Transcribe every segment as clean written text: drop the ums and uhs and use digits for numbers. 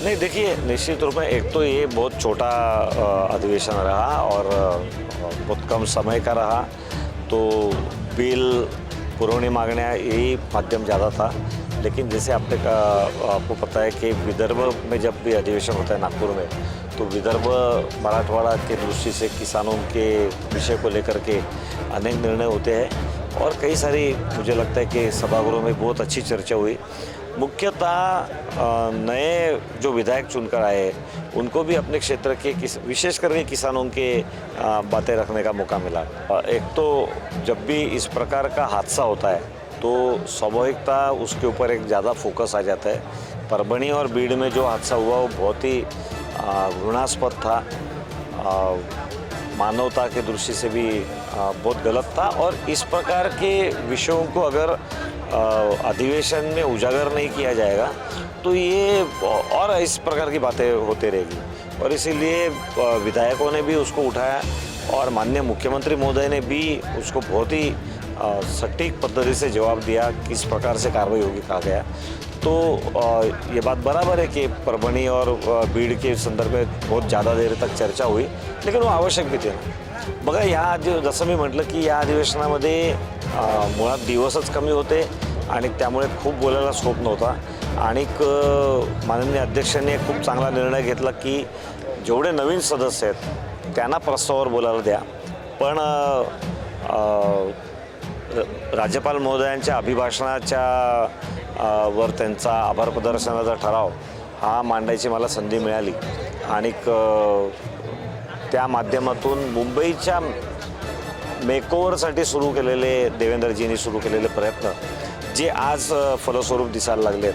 नहीं, देखिए, निश्चित रूप में एक तो ये बहुत छोटा अधिवेशन रहा और बहुत कम समय का रहा, तो बिल पुरवणी मांगण्या यही माध्यम ज़्यादा था। लेकिन जैसे आपको पता है कि विदर्भ में जब भी अधिवेशन होता है नागपुर में, तो विदर्भ मराठवाड़ा के दृष्टि से किसानों के विषय को लेकर के अनेक निर्णय होते हैं और कई सारी, मुझे लगता है कि सभागृह में बहुत अच्छी चर्चा हुई। मुख्यतः नए जो विधायक चुनकर आए उनको भी अपने क्षेत्र के विशेष करके किसानों के बातें रखने का मौका मिला। एक तो जब भी इस प्रकार का हादसा होता है तो स्वाभाविकता उसके ऊपर एक ज़्यादा फोकस आ जाता है। परभणी और बीड़ में जो हादसा हुआ वो बहुत ही घृणास्पद था, मानवता के दृष्टि से भी बहुत गलत था और इस प्रकार के विषयों को अगर अधिवेशन में उजागर नहीं किया जाएगा तो ये और इस प्रकार की बातें होते रहेगी और इसीलिए विधायकों ने भी उसको उठाया और माननीय मुख्यमंत्री महोदय ने भी उसको बहुत ही सटीक पद्धति से जवाब दिया किस प्रकार से कार्रवाई होगी कहा गया। तो ये बात बराबर है कि परभणी और बीड के संदर्भ में बहुत ज़्यादा देर तक चर्चा हुई, लेकिन वो आवश्यक भी थे। बघा, या जसं मी म्हटलं की या अधिवेशनामध्ये मुळात दिवसच कमी होते आणि त्यामुळे खूप बोलायला स्कोप नव्हता आणि माननीय अध्यक्षांनी एक खूप चांगला निर्णय घेतला की जेवढे नवीन सदस्य आहेत त्यांना प्रस्तावावर बोलायला द्या, पण राज्यपाल महोदयांच्या अभिभाषणाच्या वर त्यांचा आभार प्रदर्शनाचा ठराव हा मांडायची मला संधी मिळाली आणि त्या माध्यमातून मुंबईच्या मेकओव्हरसाठी सुरू केलेले देवेंद्रजींनी सुरू केलेले प्रयत्न जे आज फलस्वरूप दिसायला लागले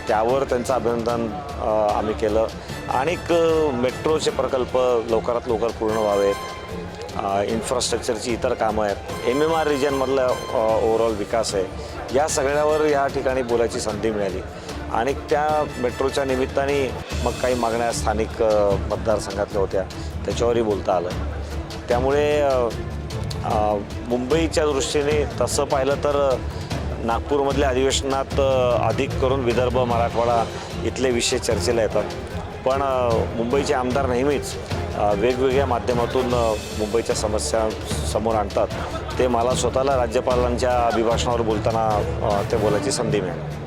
त्यावर त्यांचं अभिनंदन आम्ही केलं आणि मेट्रोचे प्रकल्प लवकरात लवकर पूर्ण व्हावेत, इन्फ्रास्ट्रक्चरची इतर कामं आहेत, MMR रिजनमधला ओव्हरऑल विकास आहे, या सगळ्यावर या ठिकाणी बोलायची संधी मिळाली आणि त्या मेट्रोच्या निमित्ताने मग काही मागण्या स्थानिक मतदारसंघातल्या होत्या त्याच्यावरही बोलता आलं। त्यामुळे मुंबईच्या दृष्टीने तसं पाहिलं तर नागपूरमधल्या अधिवेशनात अधिक करून विदर्भ मराठवाडा इथले विषय चर्चेला येतात, पण मुंबईचे आमदार नेहमीच वेगवेगळ्या माध्यमातून मुंबईच्या समस्या समोर आणतात। ते मला स्वतःला राज्यपालांच्या अभिभाषणावर बोलताना ते बोलायची संधी मिळाली।